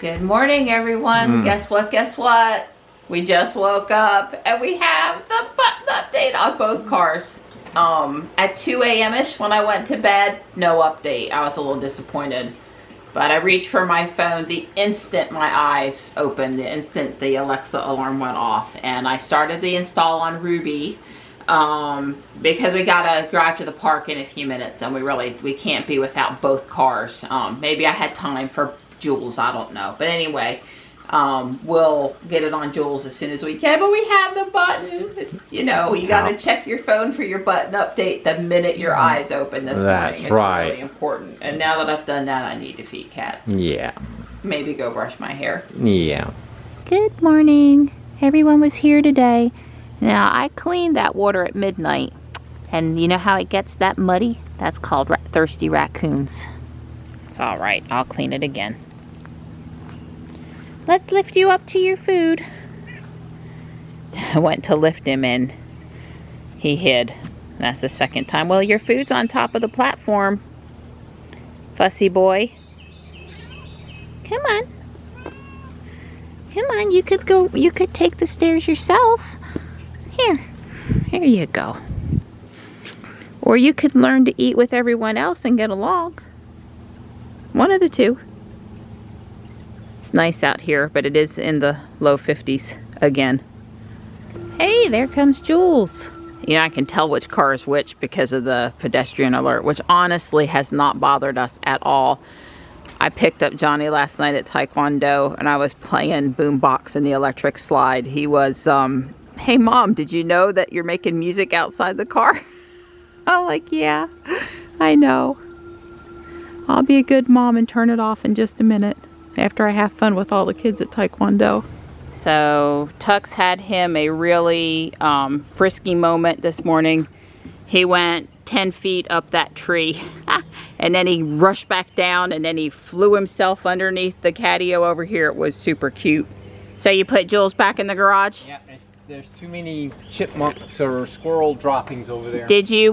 Good morning, everyone. Guess what? We just woke up and we have the button update on both cars. At 2 a.m.-ish when I went to bed, no update. I was a little disappointed. But I reached for my phone the instant my eyes opened, the instant the Alexa alarm went off. And I started the install on Ruby because we gotta drive to the park in a few minutes and we can't be without both cars. Maybe I had time for Jules, I don't know, but anyway, we'll get it on Jules as soon as we can. But we have the button. It's, you know, you got to check your phone for your button update the minute your eyes open this morning. It's really important. And now that I've done that, I need to feed cats. Yeah. Maybe go brush my hair. Yeah. Good morning. Everyone was here today. Now, I cleaned that water at midnight, and you know how it gets that muddy? That's called thirsty raccoons. It's all right. I'll clean it again. Let's lift you up to your food. I went to lift him and he hid. That's the second time. Well, your food's on top of the platform, fussy boy. Come on. Come on, you could take the stairs yourself. Here you go. Or you could learn to eat with everyone else and get along. One of the two. It's nice out here, but it is in the low 50s again. Hey, there comes Jules. You know, I can tell which car is which because of the pedestrian alert, which honestly has not bothered us at all. I picked up Johnny last night at Taekwondo, and I was playing boombox in the electric slide. He was, hey Mom, did you know that you're making music outside the car? I'm like, yeah, I know. I'll be a good mom and turn it off in just a minute after I have fun with all the kids at Taekwondo. So Tux had him a really frisky moment this morning. He went 10 feet up that tree and then he rushed back down and then he flew himself underneath the catio over here. It was super cute. So you put Jules back in the garage? Yeah, there's too many chipmunks or squirrel droppings over there. Did you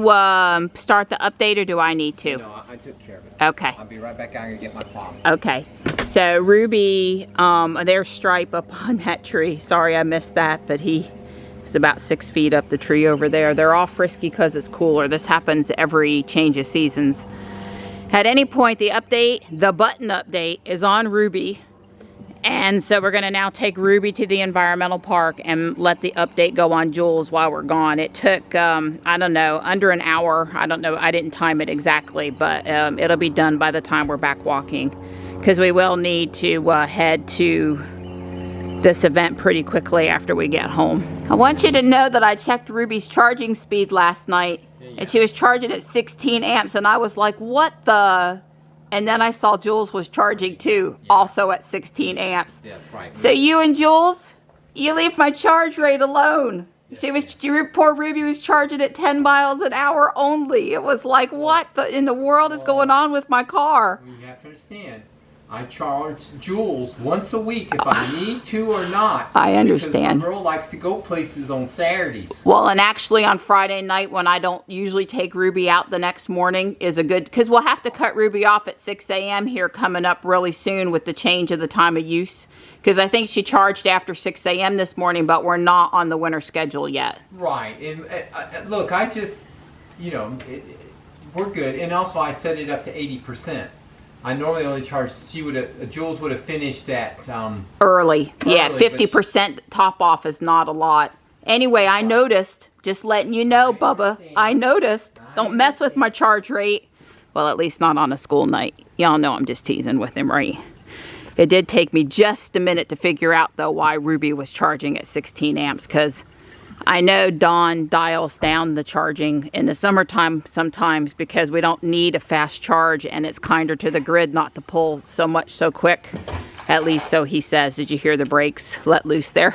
start the update or do I need to? No, I took care of it. Okay. I'll be right back out and get my phone. Okay. So Ruby, there's Stripe up on that tree. Sorry I missed that, but he is about 6 feet up the tree over there. They're all frisky because it's cooler. This happens every change of seasons. At any point, the button update is on Ruby. And so we're going to now take Ruby to the environmental park and let the update go on Jules while we're gone. It took, I don't know, under an hour. I don't know. I didn't time it exactly, but it'll be done by the time we're back walking. Because we will need to head to this event pretty quickly after we get home. I want you to know that I checked Ruby's charging speed last night. And she was charging at 16 amps. And I was like, what the... And then I saw Jules was charging too, also at 16 amps. Yes, right. So you and Jules, you leave my charge rate alone. Poor Ruby was charging at 10 miles an hour only. It was like, what in the world is going on with my car? You have to understand, I charge Jules once a week if I need to or not. I understand. Because the girl likes to go places on Saturdays. Well, and actually on Friday night when I don't usually take Ruby out the next morning is a good, because we'll have to cut Ruby off at 6 a.m. here coming up really soon with the change of the time of use. Because I think she charged after 6 a.m. this morning, but we're not on the winter schedule yet. Right. And look, I just, you know, we're good. And also I set it up to 80%. I normally only charge, Jules would have finished at, Early. Yeah, Early, but 50% top off is not a lot. Anyway, I noticed, just letting you know, Bubba, I noticed, don't mess with my charge rate. Well, at least not on a school night. Y'all know I'm just teasing with him, right? It did take me just a minute to figure out, though, why Ruby was charging at 16 amps, because I know Dawn dials down the charging in the summertime sometimes because we don't need a fast charge, and it's kinder to the grid not to pull so much so quick. At least so he says. Did you hear the brakes let loose there?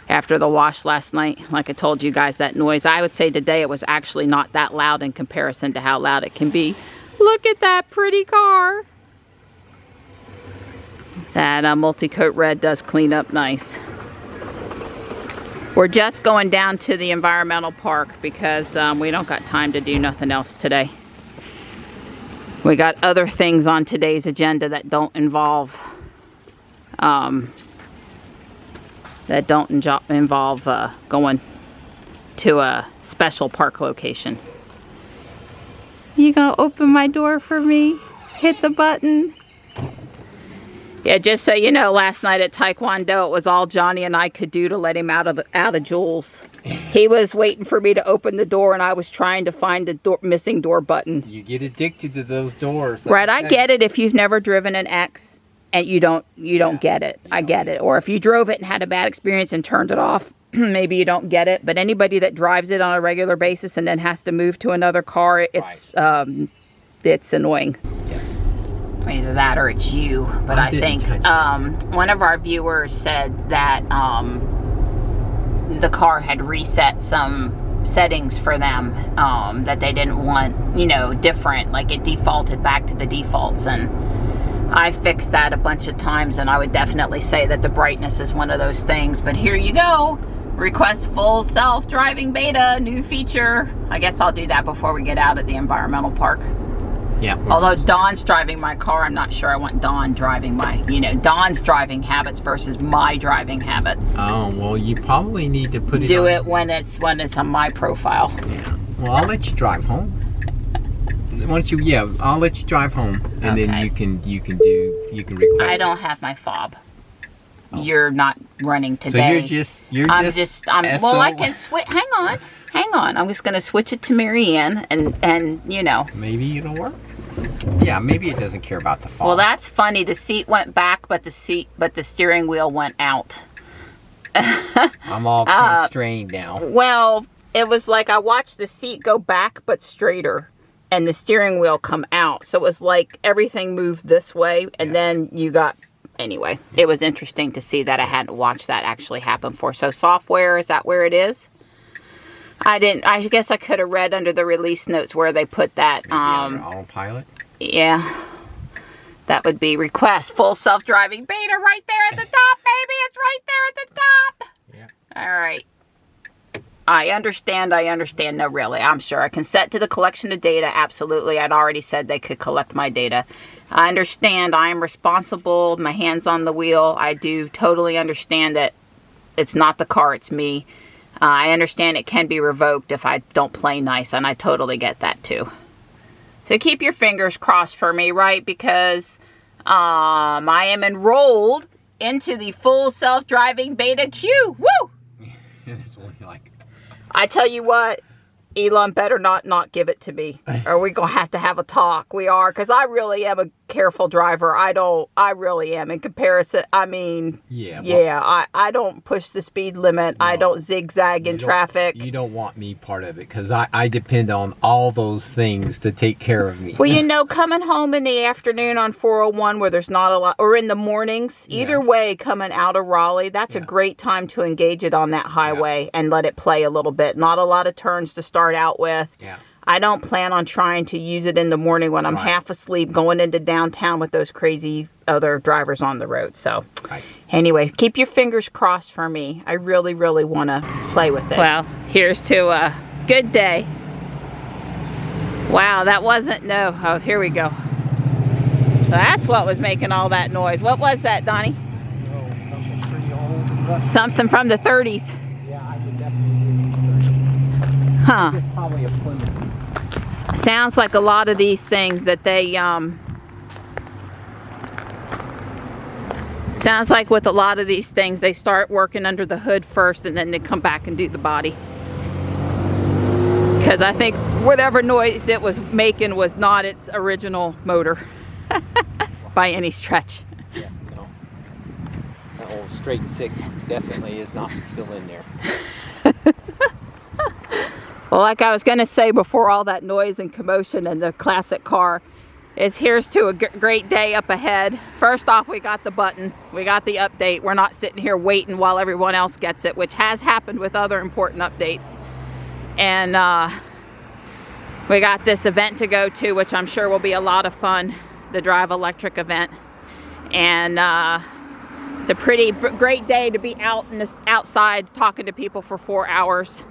After the wash last night, like I told you guys, that noise. I would say today it was actually not that loud in comparison to how loud it can be. Look at that pretty car. That multi-coat red does clean up nice. We're just going down to the environmental park because we don't got time to do nothing else today. We got other things on today's agenda that don't involve going to a special park location. You gonna open my door for me? Hit the button. Yeah, just so you know, last night at Taekwondo, it was all Johnny and I could do to let him out of Jules. He was waiting for me to open the door, and I was trying to find the missing door button. You get addicted to those doors. Right, I get it if you've never driven an X and you don't get it. I get it. Or if you drove it and had a bad experience and turned it off, maybe you don't get it. But anybody that drives it on a regular basis and then has to move to another car, it's annoying. Yes. Either that or it's you. But I think one of our viewers said that the car had reset some settings for them that they didn't want, different. Like it defaulted back to the defaults, and I fixed that a bunch of times, and I would definitely say that the brightness is one of those things. But here you go. Request full self-driving beta, new feature. I guess I'll do that before we get out of the environmental park. Yeah. Although Dawn's driving my car, I'm not sure I want Dawn driving my, Dawn's driving habits versus my driving habits. Oh, well, you probably need to put it Do it when it's on my profile. Yeah. Well, I'll let you drive home. I'll let you drive home, and then you can request. I don't have my fob. Oh. You're not running today. So well, I can switch. Hang on. I'm just gonna switch it to Marianne, and maybe it'll work. Yeah, maybe it doesn't care about the fob. Well, that's funny. The seat went back, but the steering wheel went out. I'm all constrained now. Well, it was like I watched the seat go back but straighter, and the steering wheel come out. So it was like everything moved this way, and then you got. Anyway, it was interesting to see that I hadn't watched that actually happen before. So software, is that where it is? I guess I could have read under the release notes where they put that. Maybe under autopilot? Yeah. That would be request full self-driving beta right there at the top, baby. It's right there at the top. Yeah. All right. I understand. No, really. I'm sure. I can set to the collection of data. Absolutely. I'd already said they could collect my data. I understand. I am responsible. My hand's on the wheel. I do totally understand that it's not the car, it's me. I understand it can be revoked if I don't play nice, and I totally get that too. So keep your fingers crossed for me, right? Because I am enrolled into the full self-driving beta queue. Woo! There's only like... I tell you what, Elon better not give it to me, or we're going to have a talk. We are, because I really am a careful driver. I really am. In comparison, I mean, I don't push the speed limit. No, I don't zigzag in traffic. You don't want me part of it, because I depend on all those things to take care of me. Well, coming home in the afternoon on 401 where there's not a lot, or in the mornings, either way, coming out of Raleigh, that's a great time to engage it on that highway and let it play a little bit. Not a lot of turns to start out with. Yeah. I don't plan on trying to use it in the morning when I'm half asleep going into downtown with those crazy other drivers on the road. So anyway, keep your fingers crossed for me. I really, really want to play with it. Well, here's to a good day. Wow, that wasn't, oh, here we go. That's what was making all that noise. What was that, Donnie? Something pretty old. Something from the 30s. Yeah, I could definitely use it. Huh. It's probably a Plymouth. Sounds like a lot of these things that they Sounds like with a lot of these things, they start working under the hood first and then they come back and do the body. Because I think whatever noise it was making was not its original motor by any stretch. Yeah, no. That old straight six definitely is not still in there. Well, like I was going to say before all that noise and commotion in the classic car, is here's to a great day up ahead. First off, we got the button. We got the update. We're not sitting here waiting while everyone else gets it, which has happened with other important updates. And we got this event to go to, which I'm sure will be a lot of fun, the Drive Electric event. And it's a pretty great day to be out in the outside talking to people for 4 hours.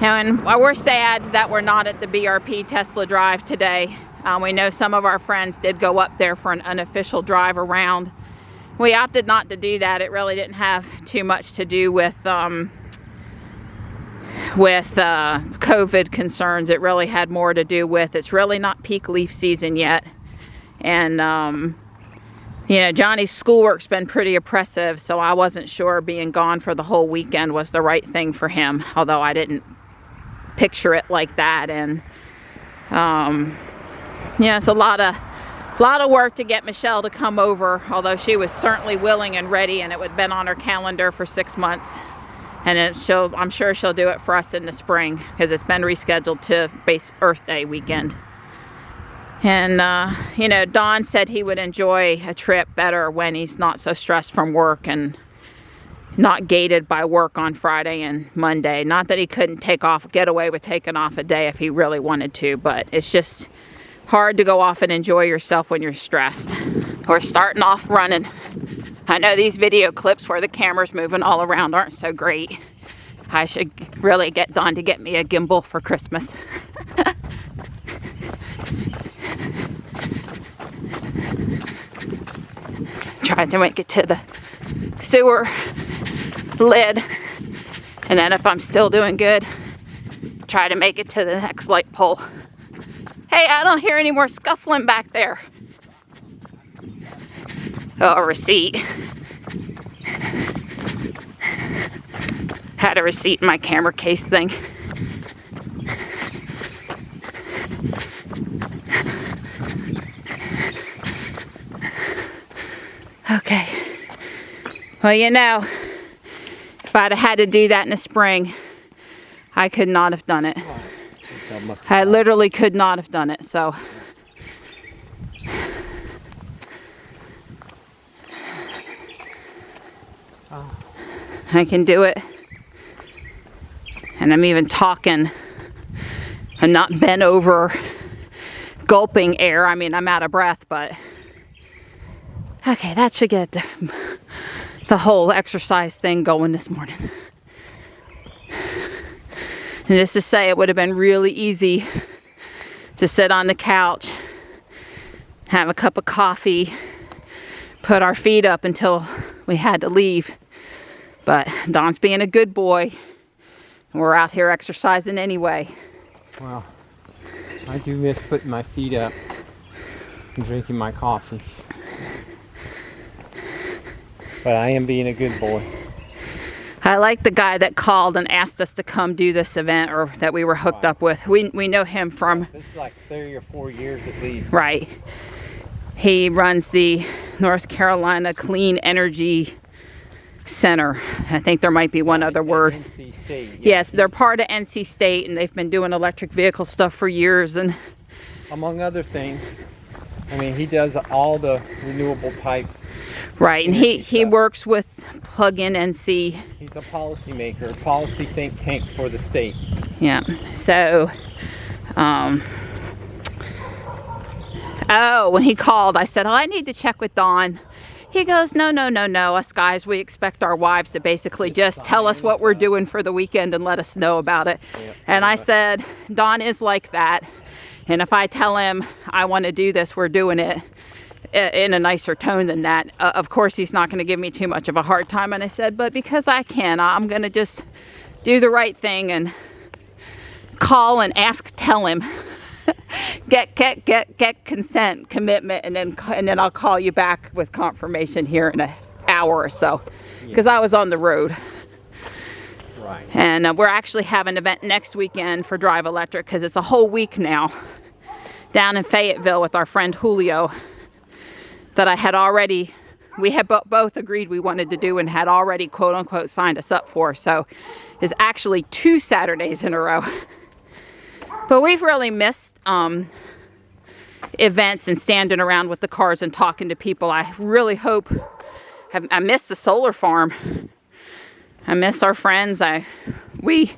And we're sad that we're not at the BRP Tesla Drive today. We know some of our friends did go up there for an unofficial drive around. We opted not to do that. It really didn't have too much to do with COVID concerns. It really had more to do with it's really not peak leaf season yet. And you know, Johnny's schoolwork's been pretty oppressive, so I wasn't sure being gone for the whole weekend was the right thing for him, although I didn't picture it like that. And yeah, it's a lot of work to get Michelle to come over, although she was certainly willing and ready, and it would have been on her calendar for 6 months. And then I'm sure she'll do it for us in the spring, because it's been rescheduled to base Earth Day weekend. And you know, Don said he would enjoy a trip better when he's not so stressed from work and not gated by work on Friday and Monday. Not that he couldn't get away with taking off a day if he really wanted to, but it's just hard to go off and enjoy yourself when you're stressed. We're starting off running. I know these video clips where the camera's moving all around aren't so great. I should really get Don to get me a gimbal for Christmas. Trying to make it to the sewer lid, and then if I'm still doing good, try to make it to the next light pole. Hey, I don't hear any more scuffling back there. Oh, a receipt. Had a receipt in my camera case thing. Okay. Well, you know, if I'd have had to do that in the spring, I could not have done it. I literally could not have done it, so. I can do it. And I'm even talking. I'm not bent over, gulping air. I mean, I'm out of breath, but. Okay, that should get the whole exercise thing going this morning. And just to say, it would have been really easy to sit on the couch, have a cup of coffee, put our feet up until we had to leave. But Don's being a good boy, and we're out here exercising anyway. Well, I do miss putting my feet up and drinking my coffee. But I am being a good boy. I like the guy that called and asked us to come do this event, or that we were hooked up with. We know him from... This is like 3 or 4 years at least. Right. He runs the North Carolina Clean Energy Center. I think there might be one other word. NC State. Yeah. Yes, they're part of NC State, and they've been doing electric vehicle stuff for years. And among other things, I mean, he does all the renewable type. Right, and he works with Plug-in NC. He's a policymaker, policy think tank for the state. Yeah, so, oh, when he called, I said, oh, I need to check with Dawn. He goes, no, us guys, we expect our wives to basically just tell us what we're doing for the weekend and let us know about it. Yep. And I said, Dawn is like that, and if I tell him I want to do this, we're doing it. In a nicer tone than that. Of course, he's not going to give me too much of a hard time. And I said, but because I can, I'm going to just do the right thing and call and tell him, get consent, commitment, and then I'll call you back with confirmation here in hour or so because I was on the road. Right. And we're actually having an event next weekend for Drive Electric because it's a whole week now down in Fayetteville with our friend Julio that we had both agreed we wanted to do and had already quote unquote signed us up for. So it's actually 2 Saturdays in a row. But we've really missed events and standing around with the cars and talking to people. I really hope, I miss the solar farm. I miss our friends. We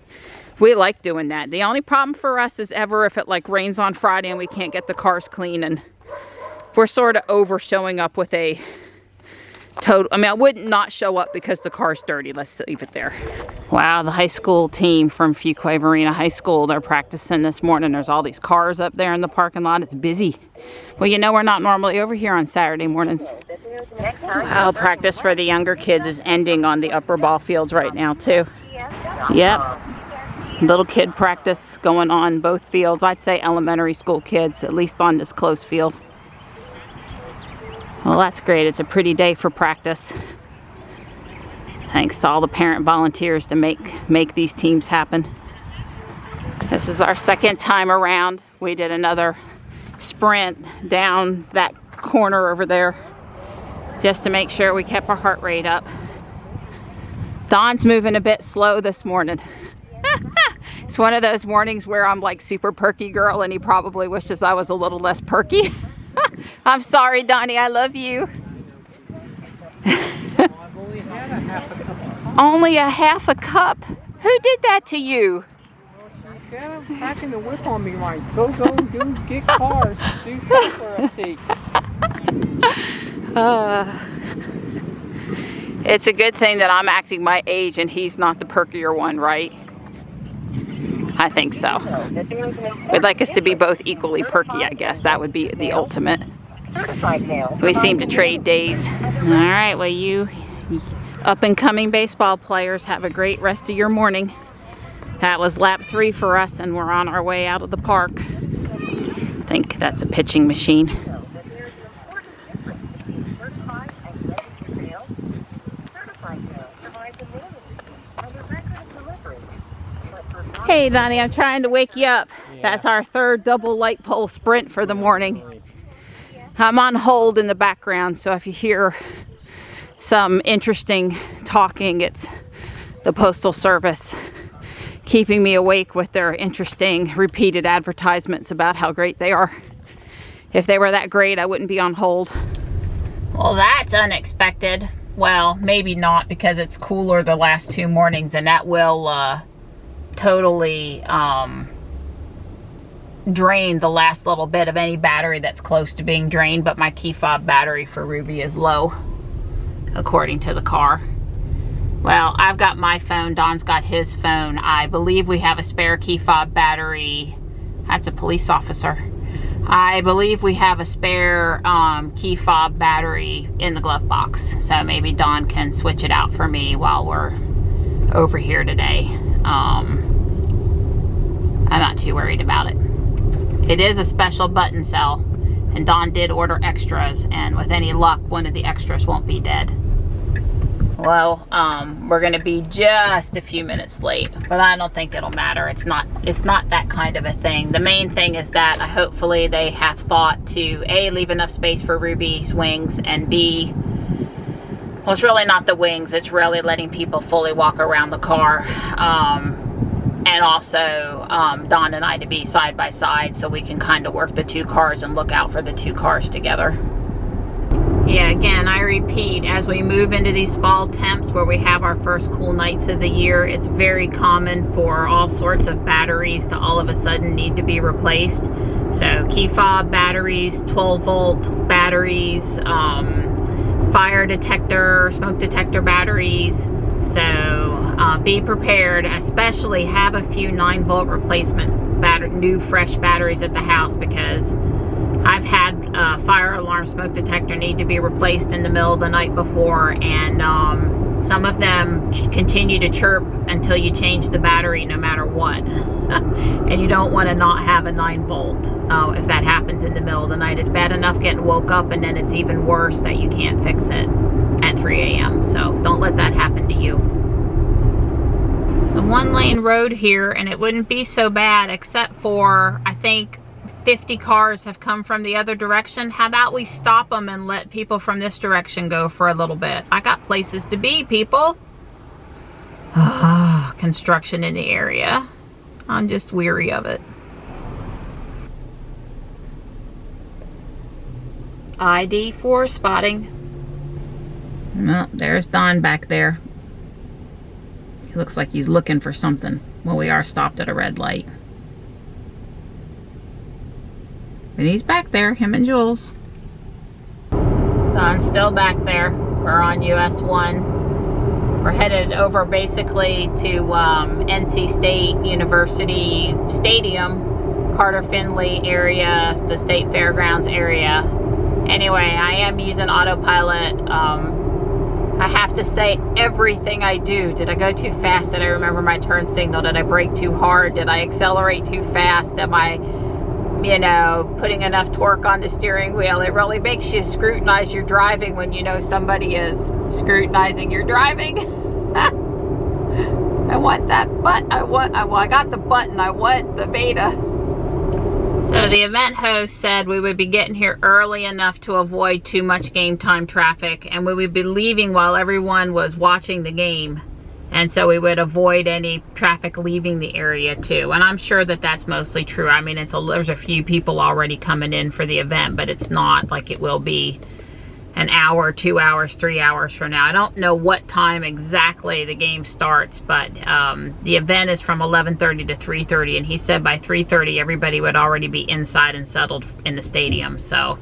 like doing that. The only problem for us is ever if it like rains on Friday and we can't get the cars clean, and we're sort of over showing up with a total, I mean, I wouldn't not show up because the car's dirty. Let's leave it there. Wow, the high school team from Fuquay-Varina High School, they're practicing this morning. There's all these cars up there in the parking lot. It's busy. Well, you know, we're not normally over here on Saturday mornings. Wow, practice for the younger kids is ending on the upper ball fields right now too. Yep. Little kid practice going on both fields. I'd say elementary school kids, at least on this close field. Well, that's great. It's a pretty day for practice. Thanks to all the parent volunteers to make these teams happen. This is our second time around. We did another sprint down that corner over there just to make sure we kept our heart rate up. Don's moving a bit slow this morning. It's one of those mornings where I'm like super perky girl and he probably wishes I was a little less perky. I'm sorry, Donnie, I love you. I've only had a half a cup. Only a half a cup? Who did that to you? She got him packing the whip on me like, go, do, get cars, do software update. It's a good thing that I'm acting my age and he's not the perkier one, right? I think so. We'd like us to be both equally perky, I guess. That would be the ultimate. We seem to trade days. All right, well, you up-and-coming baseball players have a great rest of your morning. That was lap 3 for us, and we're on our way out of the park. I think that's a pitching machine. Hey, Donnie, I'm trying to wake you up. Yeah. That's our 3rd double light pole sprint for the morning. I'm on hold in the background, so if you hear some interesting talking, it's the Postal Service keeping me awake with their interesting repeated advertisements about how great they are. If they were that great, I wouldn't be on hold. Well, that's unexpected. Well, maybe not, because it's cooler the last 2 mornings, and that will totally drain the last little bit of any battery that's close to being drained, but my key fob battery for Ruby is low, according to the car. Well, I've got my phone, Don's got his phone. I believe we have a spare key fob battery. That's a police officer. I believe we have a spare key fob battery in the glove box, so maybe Don can switch it out for me while we're over here today. I'm not too worried about it. It is a special button cell, and Don did order extras, and with any luck, one of the extras won't be dead. Well, we're gonna be just a few minutes late, but I don't think it'll matter. It's not that kind of a thing. The main thing is that hopefully they have thought to A, leave enough space for Ruby's wings, and B, well, it's really not the wings, it's really letting people fully walk around the car. And also Don and I to be side by side so we can kind of work the 2 cars and look out for the 2 cars together. Yeah, again, I repeat, as we move into these fall temps where we have our first cool nights of the year, it's very common for all sorts of batteries to all of a sudden need to be replaced. So key fob batteries, 12-volt batteries, fire detector, smoke detector batteries. So be prepared, especially have a few 9-volt replacement new fresh batteries at the house, because I've had fire alarm smoke detector need to be replaced in the middle of the night before, and some of them continue to chirp until you change the battery no matter what. And you don't want to not have a 9-volt if that happens in the middle of the night. It's bad enough getting woke up, and then it's even worse that you can't fix it at at 3 a.m. So don't let that happen to you. The 1-lane road here, and it wouldn't be so bad except for, I think, 50 cars have come from the other direction. How about we stop them and let people from this direction go for a little bit? I got places to be, people. Construction in the area. I'm just weary of it. ID 4 spotting. Oh, there's Don back there. He looks like he's looking for something. Well, we are stopped at a red light. But he's back there, him and Jules. Don's still back there. We're on US 1. We're headed over basically to NC State University Stadium, Carter Finley area, the State Fairgrounds area. Anyway, I am using autopilot. I have to say everything I do. Did I go too fast? Did I remember my turn signal? Did I brake too hard? Did I accelerate too fast? Am I, you know, putting enough torque on the steering wheel? It really makes you scrutinize your driving when you know somebody is scrutinizing your driving. I want that button. I got the button. I want the beta. So the event host said we would be getting here early enough to avoid too much game time traffic, and we would be leaving while everyone was watching the game. And so we would avoid any traffic leaving the area too. And I'm sure that that's mostly true. I mean, there's a few people already coming in for the event, but it's not like it will be an hour, 2 hours, 3 hours from now. I don't know what time exactly the game starts, but the event is from 11:30 to 3:30, and he said by 3:30 everybody would already be inside and settled in the stadium. So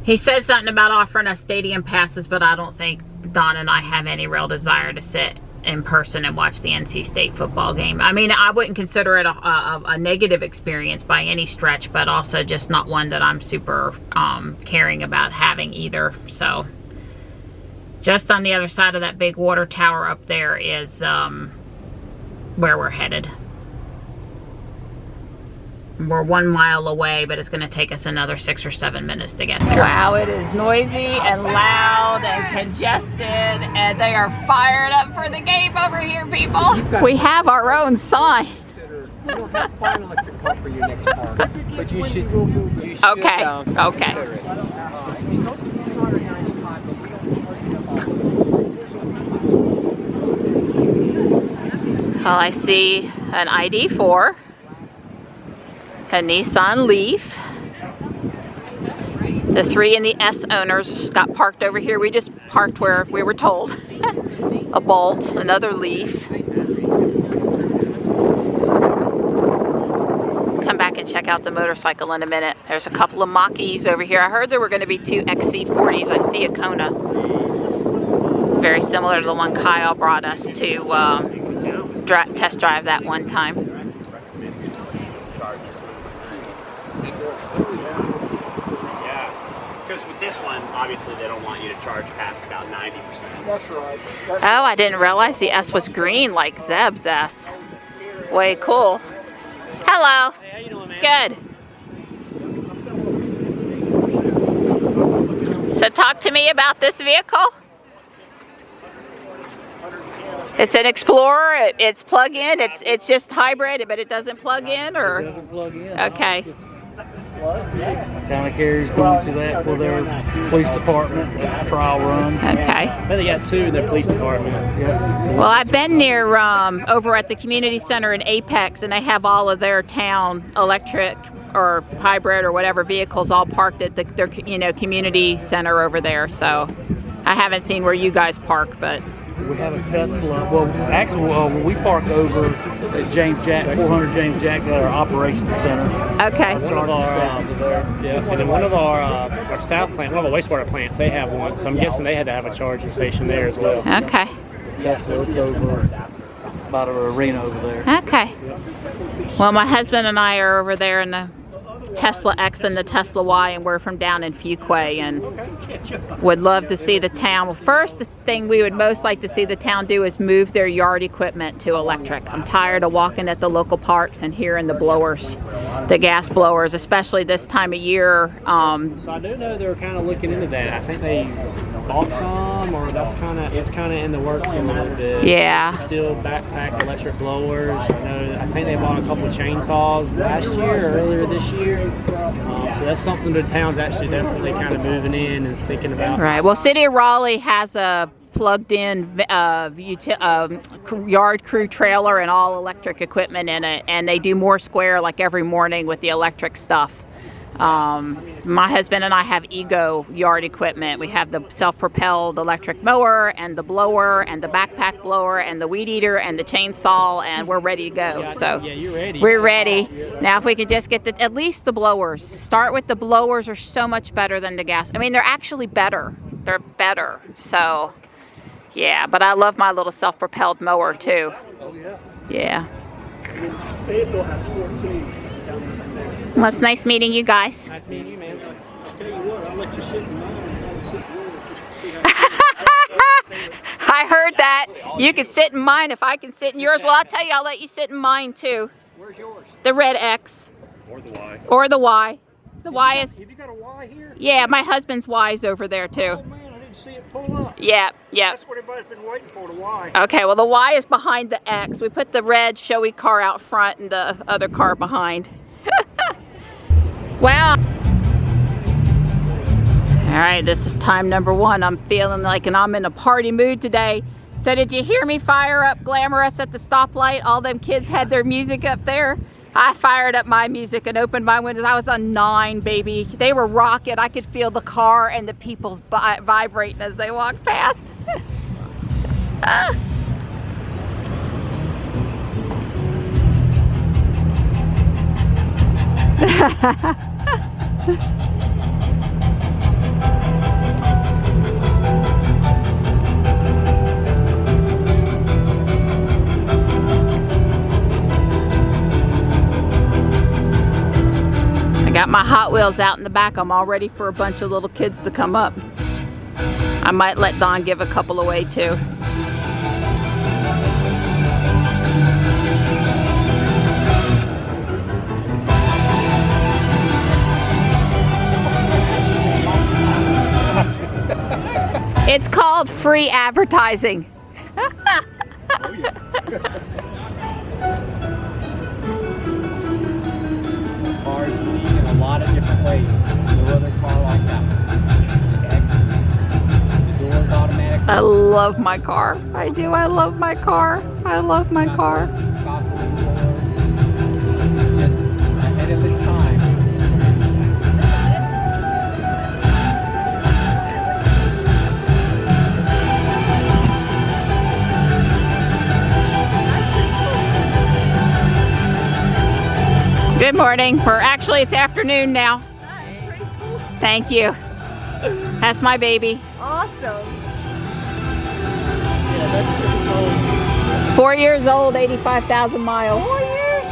he said something about offering us stadium passes, but I don't think Don and I have any real desire to sit in person and watch the NC State football game. I mean, I wouldn't consider it a negative experience by any stretch, but also just not one that I'm super caring about having either. So just on the other side of that big water tower up there is where we're headed. We're 1 mile away, but it's going to take us another 6 or 7 minutes to get there. Wow, it is noisy and loud and congested, and they are fired up for the game over here, people. We have our own sign. You don't have to buy an electric car for your next car, but you should. Okay, okay. Well, I see an ID 4. A Nissan Leaf. The 3 and the S owners got parked over here. We just parked where we were told. A Bolt, another Leaf. Come back and check out the motorcycle in a minute. There's a couple of Mach-E's over here. I heard there were going to be 2 XC40s. I see a Kona. Very similar to the one Kyle brought us to test drive that one time. Because with this one, obviously they don't want you to charge past about 90%. That's right. Oh, I didn't realize the S was green like Zeb's S. Way cool. Hello. Hey, how you doing, man? Good. So talk to me about this vehicle. It's an Explorer. It's plug-in. It's just hybrid, but it doesn't plug in, or? It doesn't plug in. Okay. Town of Cary's going to that for their police department trial run. Okay. I bet they got 2 in their police department. Yeah. Well, I've been near over at the community center in Apex, and they have all of their town electric or hybrid or whatever vehicles all parked at their community center over there. So I haven't seen where you guys park, but. We have a Tesla. Well, actually, we park over at James Jack, 400 James Jack, at our operations center. Okay. One of our, and then one of our south plant, one of the wastewater plants, they have one. So I'm guessing they had to have a charging station there as well. Okay. Tesla is over by the arena over there. Okay. Well, my husband and I are over there in the Tesla X and the Tesla Y, and we're from down in Fuquay, and would love to see the town. Well, first, the thing we would most like to see the town do is move their yard equipment to electric. I'm tired of walking at the local parks and hearing the blowers, the gas blowers, especially this time of year. So I do know they're kind of looking into that. I think they bought some, or it's kind of in the works. Yeah. Still backpack electric blowers. I think they bought a couple chainsaws last year or earlier this year. So that's something the town's actually definitely kind of moving in and thinking about. Right. Well, City of Raleigh has a plugged-in yard crew trailer and all electric equipment in it, and they do more square like every morning with the electric stuff. My husband and I have Ego yard equipment. We have the self-propelled electric mower and the blower and the backpack blower and the weed eater and the chainsaw, and we're ready to go. So yeah, you're ready. We're ready. Now if we could just get at least the blowers. Start with the blowers are so much better than the gas. I mean, they're actually better. They're better. So yeah, but I love my little self-propelled mower too. Oh, yeah. Yeah. Fayetteville has 14. Well, it's nice meeting you guys. Nice meeting you, man. I'll tell you what, I'll let you sit in mine. I heard that. You can sit in mine if I can sit in yours. Well, I'll tell you, I'll let you sit in mine too. Where's yours? The red X. Or the Y. Or the Y. The Y is... Have you got a Y here? Yeah, my husband's Y is over there too. Oh man, I didn't see it pull up. Yeah, yeah. That's what everybody's been waiting for, the Y. Okay, well the Y is behind the X. We put the red showy car out front and the other car behind. Wow. All right, this is time number 1. I'm feeling like I'm in a party mood today. So did you hear me fire up Glamorous at the stoplight? All them kids had their music up there. I fired up my music and opened my windows. I was on 9, baby. They were rocking. I could feel the car and the people vibrating as they walked past. I got my Hot Wheels out in the back. I'm all ready for a bunch of little kids to come up. I might let Don give a couple away too. It's called free advertising. Oh, yeah. Cars lead in a lot of different ways. No other car like that. The door's automatic. I love my car. I do. I love my car. I love my car. Just ahead of its time. Good morning. It's afternoon now. Thank you. That's my baby. Awesome. Yeah, that's pretty cool. 4 years old, 85,000 miles. 4 years?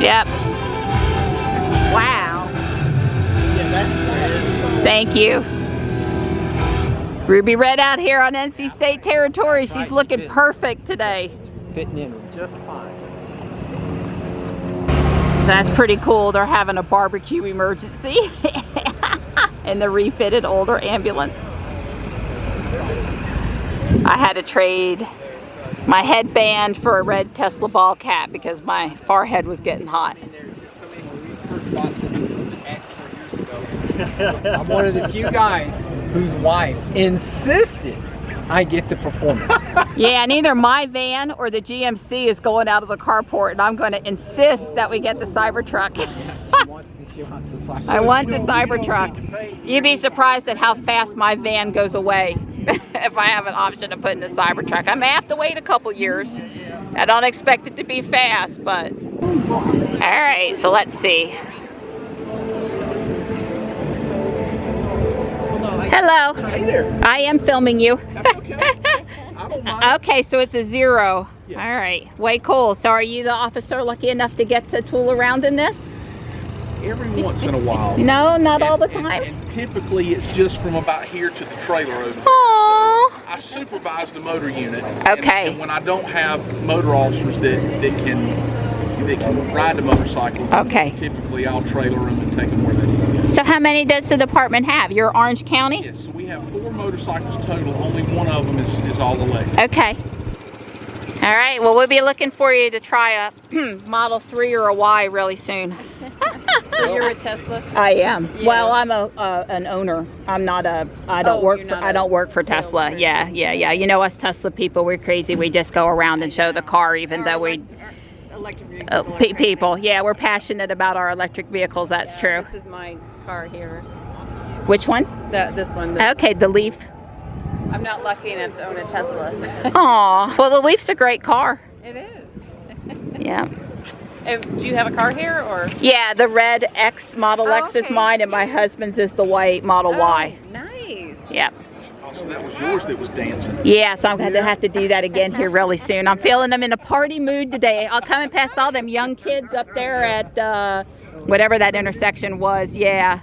Yep. Wow. Yeah, that's Thank you. Ruby Red out here on NC State territory. She's looking perfect today. Fitting in just fine. That's pretty cool. They're having a barbecue emergency in the refitted older ambulance. I had to trade my headband for a red Tesla ball cap because my forehead was getting hot. I'm one of the few guys whose wife insisted I get the performance. Yeah, neither my van or the GMC is going out of the carport, and I'm going to insist that we get the Cybertruck. She wants the Cybertruck. I want the Cybertruck. You'd be surprised at how fast my van goes away if I have an option to put in the Cybertruck. I may have to wait a couple years. I don't expect it to be fast, but... All right, so let's see. Hello. Hey there. I am filming you. That's okay. I don't mind. Okay, so it's a 0. Yes. All right, way cool. So are you the officer lucky enough to get to tool around in this? Every once in a while. No, not all the time. And typically it's just from about here to the trailer over there. Aww. I supervise the motor unit. Okay. And when I don't have motor officers that can that can ride the motorcycle. Okay. Typically, I'll trailer them and take them where they need to go. So how many does the department have? You're Orange County? Yes, so we have 4 motorcycles total. Only one of them is all electric. Okay. All right, well, we'll be looking for you to try a Model 3 or a Y really soon. So you're with Tesla? I am. Yeah. Well, I'm an owner. I'm not a. I don't work for Tesla. salesperson. Yeah. You know us Tesla people. We're crazy. We just go around and show the car, even though we. Electric vehicle. People. Yeah, we're passionate about our electric vehicles. That's true. This is my car here. Which one? This one. Okay, the Leaf. I'm not lucky enough to own a Tesla. Aw, well, the Leaf's a great car. It is. Yeah. Do you have a car here or? Yeah, the red X Model X is okay. mine, and my husband's is the white Model Y. Nice. Yep. Oh, so that was yours that was dancing. Yeah, so I'm going to have to do that again here really soon. I'm feeling them in a party mood today. I'll come and past all them young kids up there at whatever that intersection was. Yeah,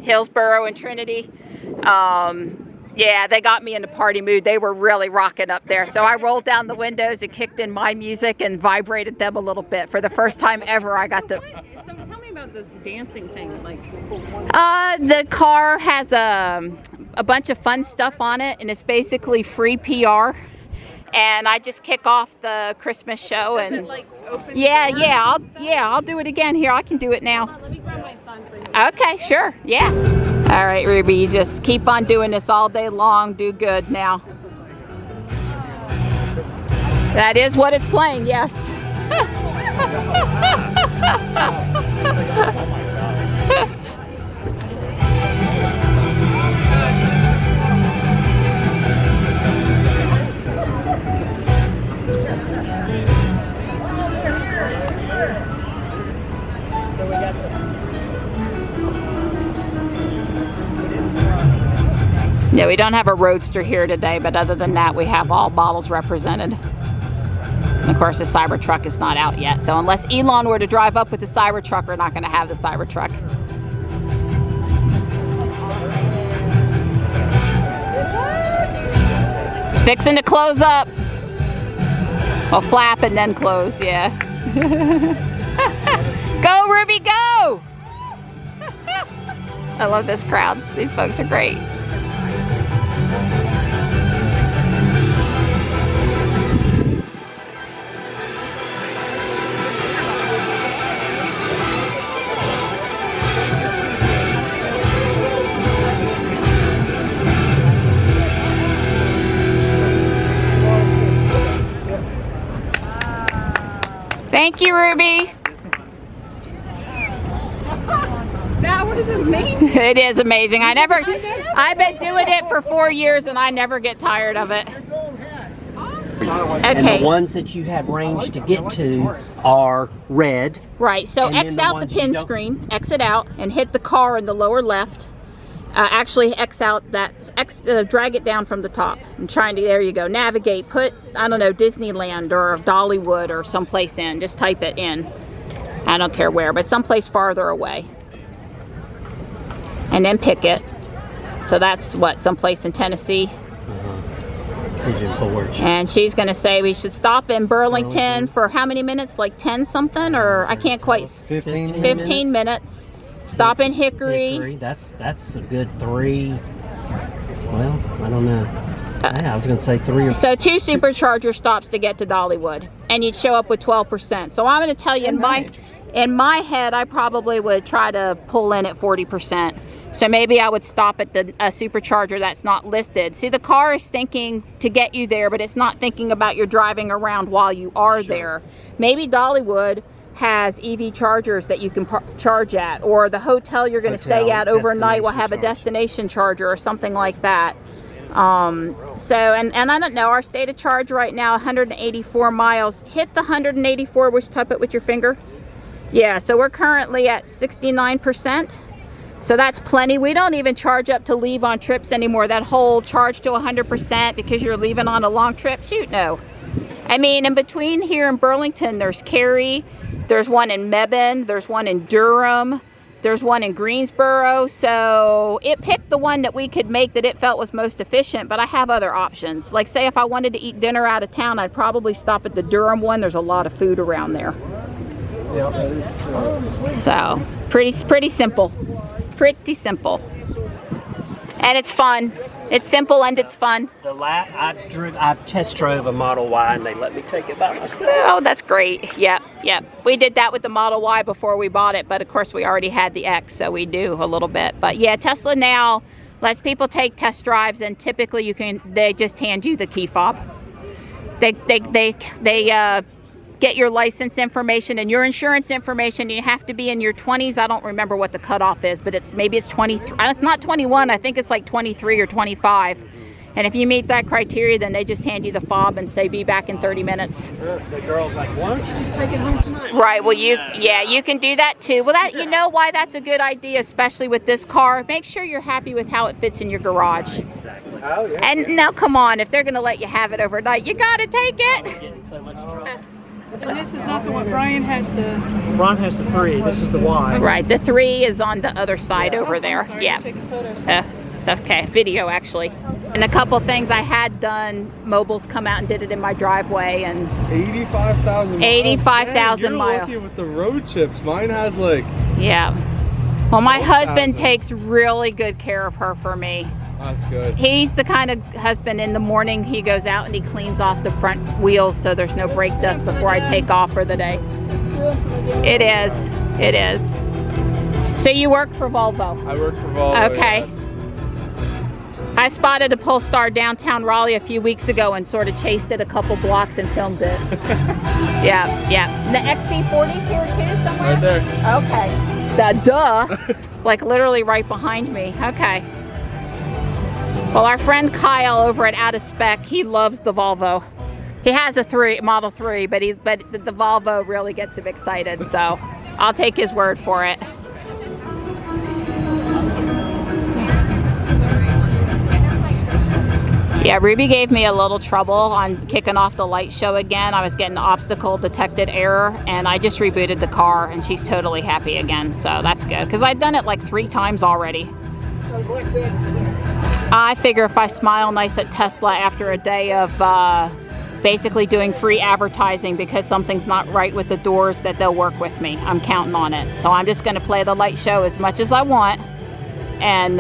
Hillsborough and Trinity. Yeah, they got me in a party mood. They were really rocking up there. So I rolled down the windows and kicked in my music and vibrated them a little bit. For the first time ever, I got to... So tell me about this dancing thing. Like, the car has a bunch of fun stuff on it, and it's basically free PR. And I just kick off the Christmas show, is and it like open? I'll do it again here. I can do it now. Let me grab my son so he can... Okay, sure, yeah. All right, Ruby, you just keep on doing this all day long. Do good now. That is what it's playing, yes. Yeah, we don't have a Roadster here today, but other than that, we have all models represented. And of course, the Cybertruck is not out yet. So unless Elon were to drive up with the Cybertruck, we're not going to have the Cybertruck. It's fixing to close up. Well, flap and then close, yeah. Go, Ruby, go! I love this crowd. These folks are great. Thank you, Ruby. That was amazing. It is amazing. I've been doing it for 4 years and I never get tired of it. And Okay. the ones that you have range to get to are red. Right, so And then X the out the ones you pin don't- screen, exit out, and hit the car in the lower left. Actually, X out that, drag it down from the top. I'm trying to, there you go, navigate, put, I don't know, Disneyland or Dollywood or someplace in. Just type it in. I don't care where, but someplace farther away. And then pick it. So that's what, someplace in Tennessee. Pigeon Forge. And she's going to say we should stop in Burlington for how many minutes? Like 10 something? Or I can't quite. 15 minutes. Stop in Hickory. That's a good 3. Well, I don't know. Yeah, I was going to say 3 or... So 2 supercharger stops to get to Dollywood. And you'd show up with 12%. So I'm going to tell you, in my head, I probably would try to pull in at 40%. So maybe I would stop at the supercharger that's not listed. See, the car is thinking to get you there, but it's not thinking about your driving around while you are there. Maybe Dollywood has EV chargers that you can charge at, or the hotel you're going to stay at overnight will have a destination charger or something like that. So, and I don't know, our state of charge right now, 184 miles. Hit the 184, which type it with your finger. Yeah, so we're currently at 69%. So that's plenty. We don't even charge up to leave on trips anymore. That whole charge to 100% because you're leaving on a long trip. Shoot, no. I mean, in between here in Burlington, there's Cary, there's one in Mebane, there's one in Durham, there's one in Greensboro. So it picked the one that we could make that it felt was most efficient, but I have other options. Like say if I wanted to eat dinner out of town, I'd probably stop at the Durham one. There's a lot of food around there. So pretty simple. Pretty simple. And it's fun. It's simple and it's fun. I test drove a Model Y and they let me take it by myself. Oh, that's great. Yep. We did that with the Model Y before we bought it, but of course we already had the X, so we do a little bit. But yeah, Tesla now lets people take test drives, and typically they just hand you the key fob. They get your license information and your insurance information. You have to be in your 20s. I don't remember what the cutoff is, but maybe it's 23. It's not 21. I think it's like 23 or 25. And if you meet that criteria, then they just hand you the fob and say, be back in 30 minutes. The girl's like, why don't you just take it home tonight? Right, well, you can do that too. Well, you know why that's a good idea, especially with this car. Make sure you're happy with how it fits in your garage. Exactly. Oh, yeah. And now, come on, if they're going to let you have it overnight, you got to take it. Getting so much trouble. And this is not the one. Brian has the. Ron has the 3. This is the Y. Right, the 3 is on the other side over there. I'm sorry, Yeah. I'm taking photos. It's okay, video actually. And a couple things I had done, mobiles come out and did it in my driveway, and 85,000 miles. 85,000 You're miles. lucky with the road chips. Mine has like. Yeah. Well, my husband 12,000. takes really good care of her for me. That's good. He's the kind of husband, in the morning he goes out and he cleans off the front wheels so there's no brake dust before I take off for the day. It is. It is. So you work for Volvo? I work for Volvo. Okay. Yes. I spotted a Polestar downtown Raleigh a few weeks ago and sort of chased it a couple blocks and filmed it. Yeah. The XC40's here too somewhere? Right there. Okay. Duh. Like literally right behind me. Okay. Well, our friend Kyle over at Out of Spec, he loves the Volvo. He has a Model 3, but the Volvo really gets him excited, so I'll take his word for it. Yeah, Ruby gave me a little trouble on kicking off the light show again. I was getting obstacle detected error, and I just rebooted the car, and she's totally happy again, so that's good. Because I've done it like 3 times already. I figure if I smile nice at Tesla after a day of basically doing free advertising because something's not right with the doors, that they'll work with me. I'm counting on it. So I'm just going to play the light show as much as I want. And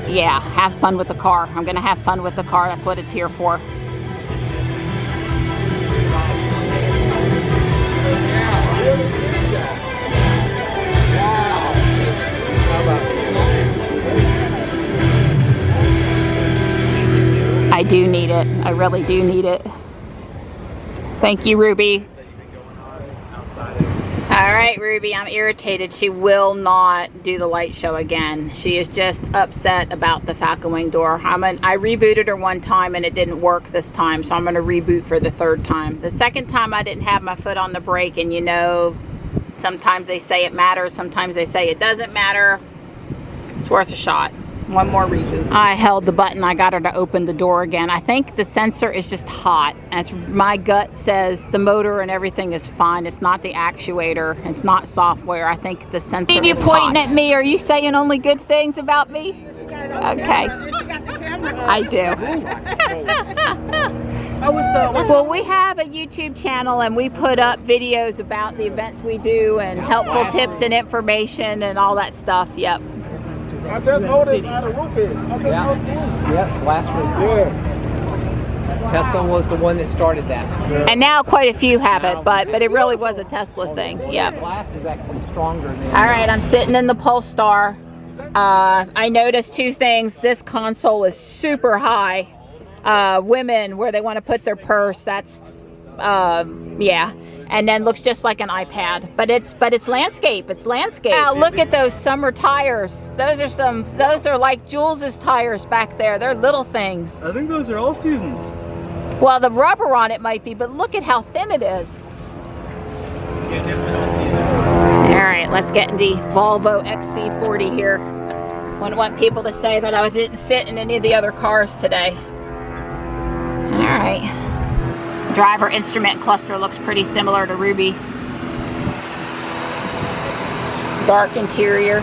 yeah, have fun with the car. I'm going to have fun with the car. That's what it's here for. I do need it. I really do need it. Thank you, Ruby. All right, Ruby, I'm irritated. She will not do the light show again. She is just upset about the Falcon Wing door. I rebooted her one time and it didn't work this time, so I'm going to reboot for the 3rd time. The 2nd time I didn't have my foot on the brake, and you know, sometimes they say it matters, sometimes they say it doesn't matter. It's worth a shot. One more reboot. I held the button. I got her to open the door again. I think the sensor is just hot. As my gut says, the motor and everything is fine. It's not the actuator. It's not software. I think the sensor is hot. Are you pointing at me? Are you saying only good things about me? Okay. I do. Well, we have a YouTube channel and we put up videos about the events we do and helpful tips and information and all that stuff. Yep. I just noticed how the roof is. Yes, last week. Yeah. Tesla was the one that started that. And now quite a few have it, but it really was a Tesla thing. The glass is actually stronger than. All right, I'm sitting in the Polestar. I noticed 2 things. This console is super high. Women, where they want to put their purse, that's yeah. And then looks just like an iPad, but it's landscape. It's landscape. Now look at those summer tires. Those are like Jules's tires back there. They're little things. I think those are all seasons. Well, the rubber on it might be, but look at how thin it is. All right, let's get in the Volvo XC40 here. Wouldn't want people to say that I didn't sit in any of the other cars today. All right. Driver instrument cluster looks pretty similar to Ruby. Dark interior.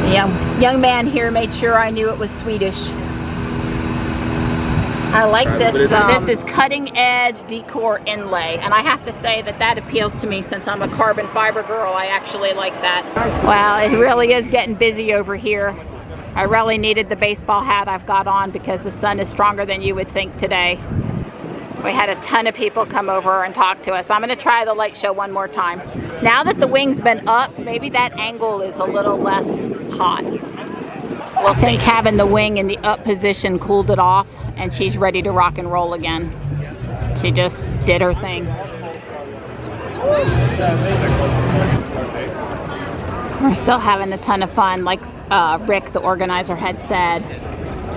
The young man here made sure I knew it was Swedish. I like this. This is cutting edge decor inlay, and I have to say that appeals to me since I'm a carbon fiber girl. I actually like that. Wow, it really is getting busy over here. I really needed the baseball hat I've got on because the sun is stronger than you would think today. We had a ton of people come over and talk to us. I'm gonna try the light show one more time. Now that the wing's been up, maybe that angle is a little less hot. We'll see. Having the wing in the up position cooled it off, and she's ready to rock and roll again. She just did her thing. We're still having a ton of fun. Like Rick, the organizer, had said,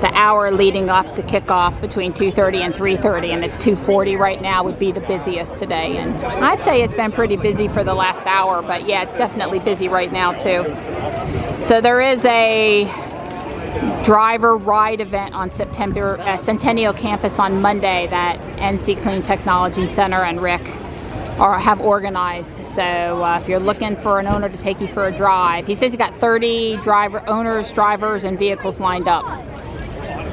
the hour leading up to kickoff between 2:30 and 3:30, and it's 2:40 right now, would be the busiest today. And I'd say it's been pretty busy for the last hour, but yeah, it's definitely busy right now too. So there is a driver ride event on Centennial Campus on Monday that NC Clean Technology Center and Rick have organized. So if you're looking for an owner to take you for a drive, he says he got 30 owners, drivers, and vehicles lined up.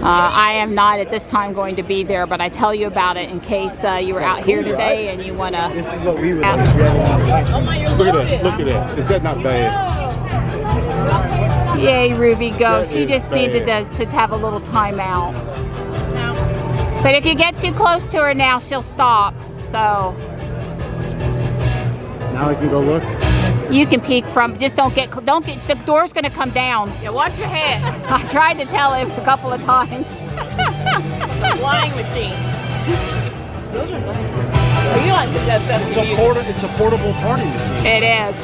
I am not at this time going to be there, but I tell you about it in case you were out here today and you want to. This is what we would Look at that. Look at that. Is that not bad? Yay, Ruby, go. That She just bad. needed to have a little time out. But if you get too close to her now, she'll stop. So Now I can go look. you can peek from, just don't get, the door's gonna come down. Yeah, watch your head. I tried to tell him a couple of times. Flying machine. It's a portable party machine. It is.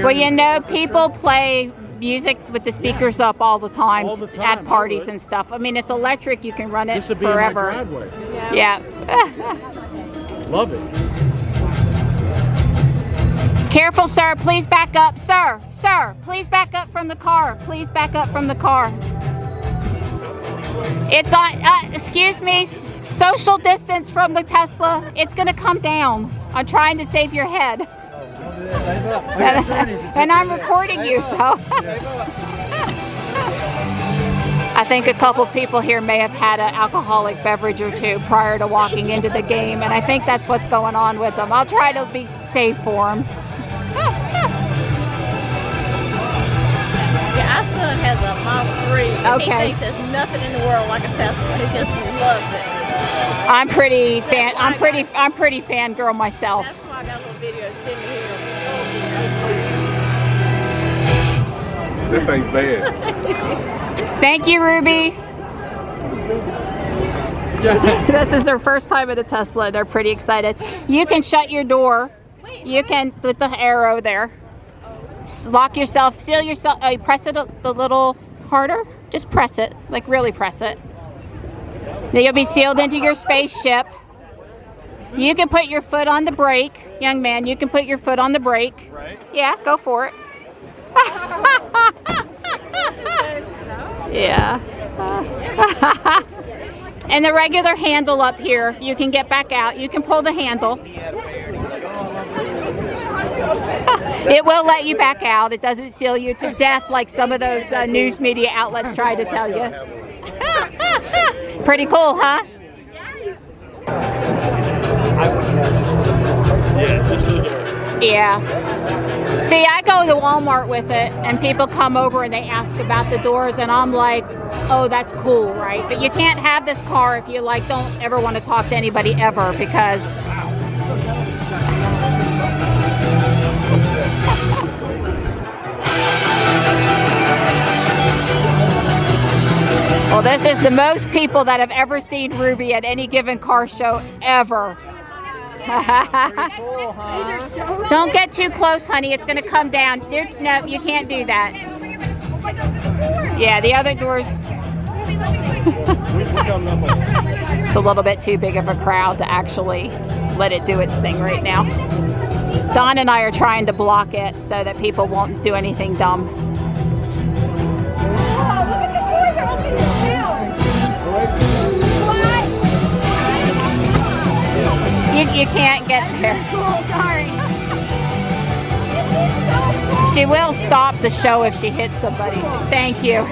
Well, you know, people play music with the speakers up all the time, at parties and stuff. I mean, it's electric. You can run it This would be forever. in my driveway. Yeah. Love it. Careful, sir. Please back up. Sir, please back up from the car. Please back up from the car. It's on, excuse me, social distance from the Tesla. It's going to come down. I'm trying to save your head. And I'm recording you, so. I think a couple people here may have had an alcoholic beverage or two prior to walking into the game, and I think that's what's going on with them. I'll try to be safe for them. Yeah, our son has a Model 3. And Okay. He thinks there's nothing in the world like a Tesla. He just loves it. I'm pretty fangirl myself. That's why I got a little video sitting here. That thing's bad. Thank you, Ruby. This is their first time at a Tesla. They're pretty excited. You can shut your door. You can, with the arrow there. Lock yourself, seal yourself. Press it a little harder. Just press it, like really press it. Then you'll be sealed into your spaceship. You can put your foot on the brake. Young man, you can put your foot on the brake. Yeah, go for it. Yeah. And the regular handle up here, you can get back out. You can pull the handle. It will let you back out. It doesn't seal you to death like some of those news media outlets try to tell you. Pretty cool, huh? Yeah. See, I go to Walmart with it, and people come over and they ask about the doors, and I'm like, oh, that's cool, right? But you can't have this car if you like don't ever want to talk to anybody ever, because well, this is the most people that have ever seen Ruby at any given car show ever. Don't get too close, honey. It's going to come down. No, you can't do that. Yeah, the other doors. It's a little bit too big of a crowd to actually let it do its thing right now. Don and I are trying to block it so that people won't do anything dumb. You can't get there. Sorry. She will stop the show if she hits somebody. Thank you.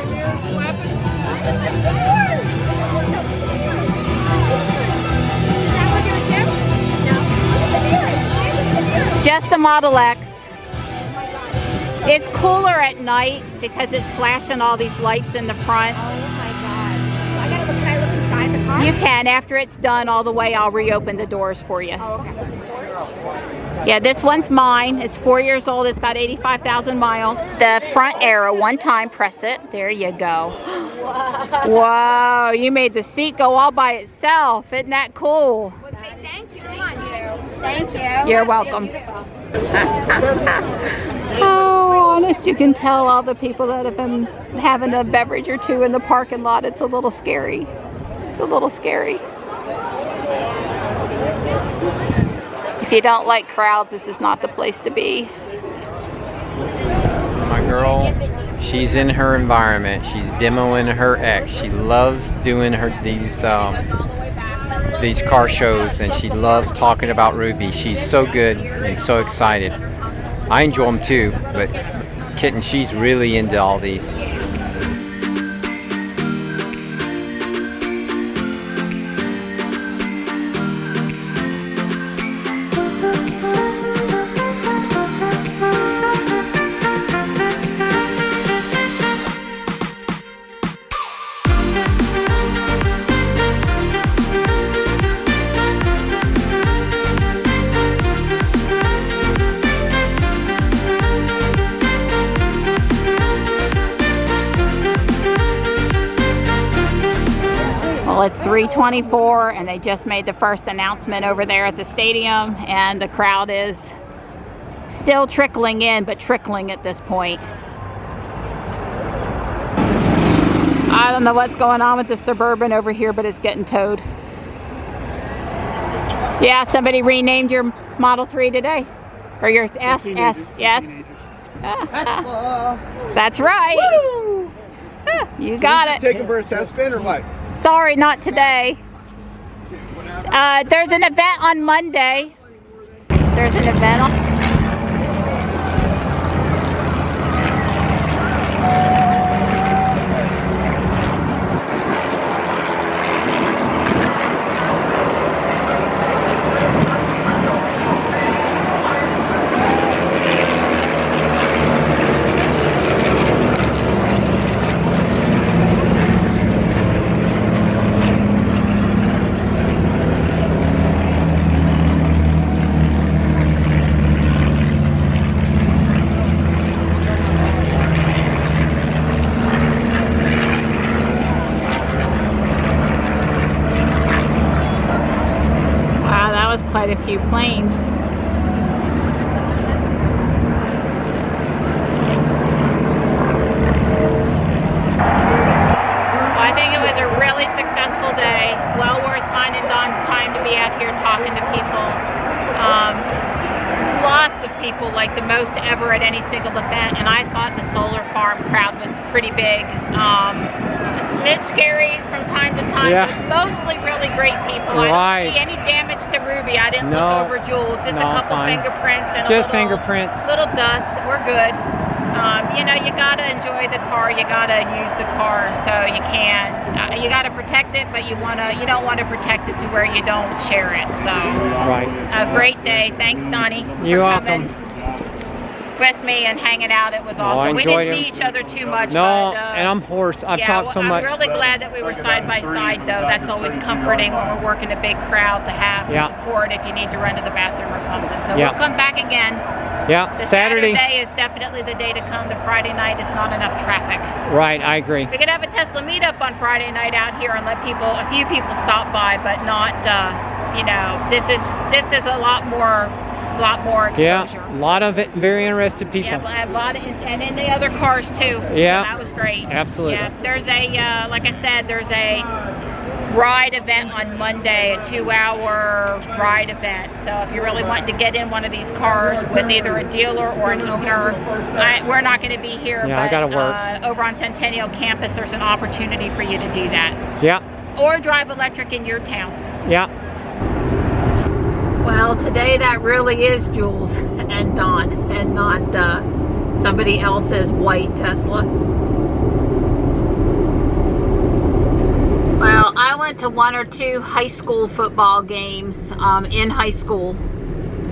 Model X. It's cooler at night because it's flashing all these lights in the front. Oh my God. Can I look inside the car? You can. After it's done all the way, I'll reopen the doors for you. Oh, okay. Yeah, this one's mine. It's 4 years old. It's got 85,000 miles. The front arrow, one time, press it. There you go. Whoa, you made the seat go all by itself. Isn't that cool? Well, say thank you. Come on, you. Thank you. You're welcome. Oh, honest, you can tell all the people that have been having a beverage or two in the parking lot. It's a little scary. It's a little scary. If you don't like crowds, this is not the place to be. My girl, she's in her environment. She's demoing her X. She loves doing these car shows, and she loves talking about Ruby. She's so good and so excited. I enjoy them too, but Kitten, she's really into all these. Well, it's 3:24 and they just made the first announcement over there at the stadium, and the crowd is still trickling in, but trickling at this point. I don't know what's going on with the Suburban over here, but it's getting towed. Yeah, somebody renamed your Model 3 today. Or your S, yes. That's right. Woo! You got it. Take him for a test spin or what? Sorry, not today. There's an event on Monday. There's an event on... quite a few planes. Well, I think it was a really successful day. Well worth mine and Don's time to be out here talking to people. Lots of people, like the most ever at any single event, and I thought the solar farm crowd was pretty big. A smidge scary from time to time, but mostly really great people. I don't see any damage to Ruby. I didn't look over Jules, just a couple fingerprints and a little dust. We're good. You know, you gotta enjoy the car, you gotta use the car, so you can. You gotta protect it, but you don't want to protect it to where you don't share it. So, a great day. Thanks, Donnie. You're welcome. With me and hanging out. It was awesome. We didn't see each other too much. And I'm hoarse. I've talked so much. I'm really glad that we were side by side, though. That's always comforting when we're working a big crowd to have the support if you need to run to the bathroom or something. So we'll come back again. The Saturday is definitely the day to come. The Friday night is not enough traffic. Right, I agree. We could have a Tesla meetup on Friday night out here and let a few people stop by, but not, you know, this is a lot more exposure. Yeah, a lot of very interested people. Yeah, a lot and in the other cars too. Yeah, so that was great. Absolutely. Yeah, there's a like I said, there's a ride event on Monday, a 2-hour ride event. So if you're really wanting to get in one of these cars with either a dealer or an owner, we're not going to be here. Yeah, but, I gotta work. Over on Centennial campus, there's an opportunity for you to do that. Yeah. Or drive electric in your town. Yeah. Well, today that really is Jules and Don, and not somebody else's white Tesla. Well, I went to 1 or 2 high school football games in high school,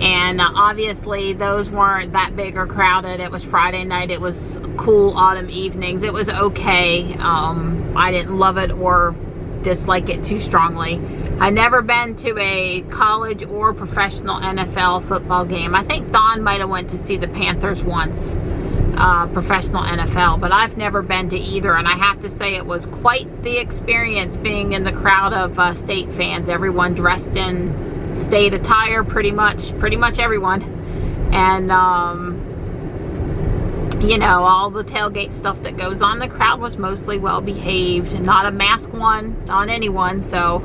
And obviously those weren't that big or crowded. It was Friday night. It was cool autumn evenings. It was okay. I didn't love it or dislike it too strongly. I've never been to a college or professional NFL football game. I think Dawn might have went to see the Panthers once, professional NFL, but I've never been to either. And I have to say it was quite the experience being in the crowd of state fans. Everyone dressed in state attire, pretty much everyone. And you know, all the tailgate stuff that goes on. The crowd was mostly well behaved, not a mask one on anyone. So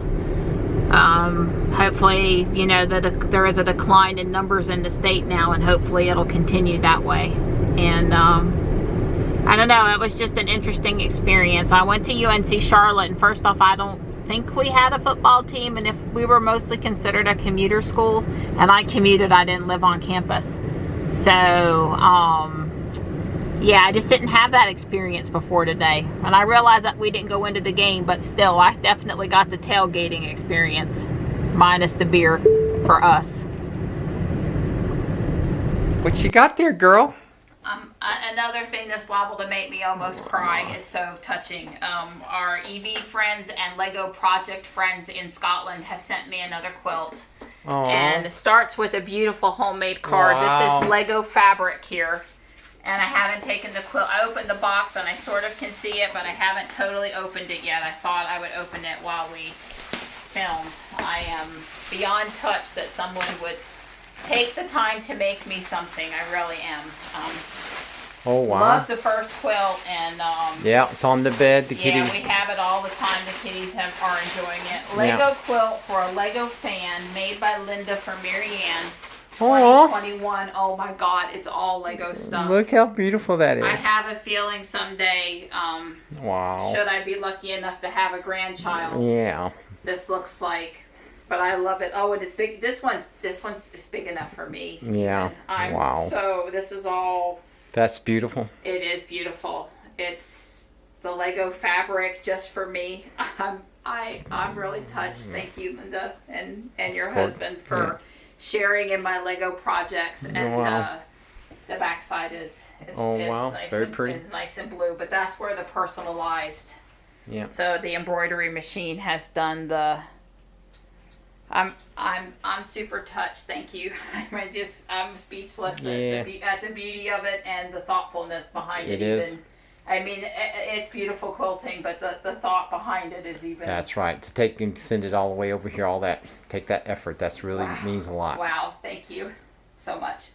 hopefully, you know, that there is a decline in numbers in the state now, and hopefully it'll continue that way. And I don't know, it was just an interesting experience. I went to UNC Charlotte, and first off, I don't think we had a football team, and if we were mostly considered a commuter school, and I commuted, I didn't live on campus. So yeah, I just didn't have that experience before today. And I realized that we didn't go into the game, but still, I definitely got the tailgating experience, minus the beer for us. What you got there, girl? Another thing that's liable to make me almost cry. It's so touching. Our EV friends and Lego project friends in Scotland have sent me another quilt. Aww. And it starts with a beautiful homemade card. Wow. This is Lego fabric here. And I haven't taken the quilt. I opened the box and I sort of can see it, but I haven't totally opened it yet. I thought I would open it while we filmed. I am beyond touched that someone would take the time to make me something. I really am. Oh wow. Love the first quilt, and yeah, it's on the bed. The kitties. Yeah, we have it all the time. The kitties are enjoying it. Lego quilt for a Lego fan, made by Linda for Marianne. 2021. Oh my God, it's all Lego stuff. Look how beautiful that is. I have a feeling someday, wow. should I be lucky enough to have a grandchild, Yeah. this looks like. But I love it. Oh, it is big. This one's is big enough for me. Yeah. Wow. So this is all. That's beautiful. It is beautiful. It's the Lego fabric just for me. I'm really touched. Thank you, Linda, and your husband for sharing in my Lego projects. And the backside is nice. Very pretty. Is nice and blue, but that's where the personalized. Yeah. So the embroidery machine has done the. I'm super touched. Thank you. I'm speechless at the beauty of it and the thoughtfulness behind it. It is. I mean, it's beautiful quilting, but the thought behind it is even. That's right. To take and send it all the way over here, all that, take that effort. That's really means a lot. Wow. Thank you so much.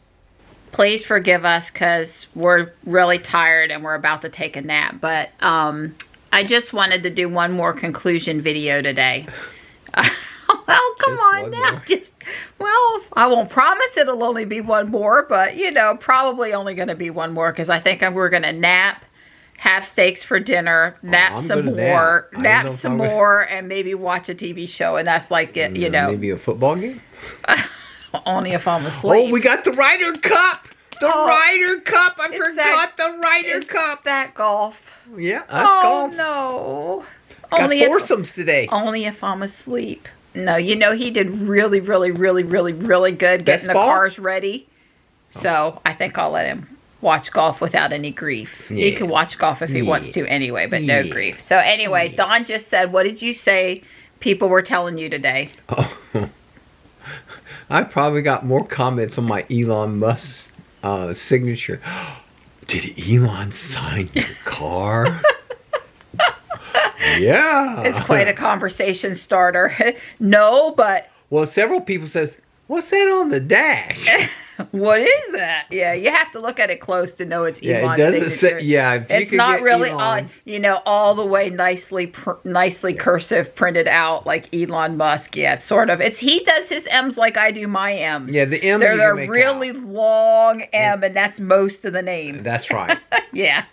Please forgive us because we're really tired and we're about to take a nap. But I just wanted to do one more conclusion video today. Well, come on now. Well, I won't promise it'll only be one more, but, you know, probably only going to be one more because I think we're going to nap, have steaks for dinner, nap some more, and maybe watch a TV show. And that's like, it, you know. Maybe a football game? Only if I'm asleep. Oh, we got the Ryder Cup. The Ryder Cup. I forgot the Ryder Cup. That golf. Yeah, that's golf. Oh, no. Got foursomes today. Only if I'm asleep. No, you know, he did really, really, really, really, really good getting the cars ready. So I think I'll let him watch golf without any grief. Yeah. He can watch golf if he wants to anyway, but no grief. So anyway, Dawn just said, what did you say people were telling you today? Oh, I probably got more comments on my Elon Musk signature. Did Elon sign your car? Yeah. It's quite a conversation starter. No, but... Well, several people says, what's that on the dash? What is that? Yeah, you have to look at it close to know it's Elon's signature. Say, if you it's not really on, you know, all the way nicely cursive printed out like Elon Musk. Yeah, sort of. He does his M's like I do my M's. Yeah, the M. They're really long M, and that's most of the name. That's right. Yeah.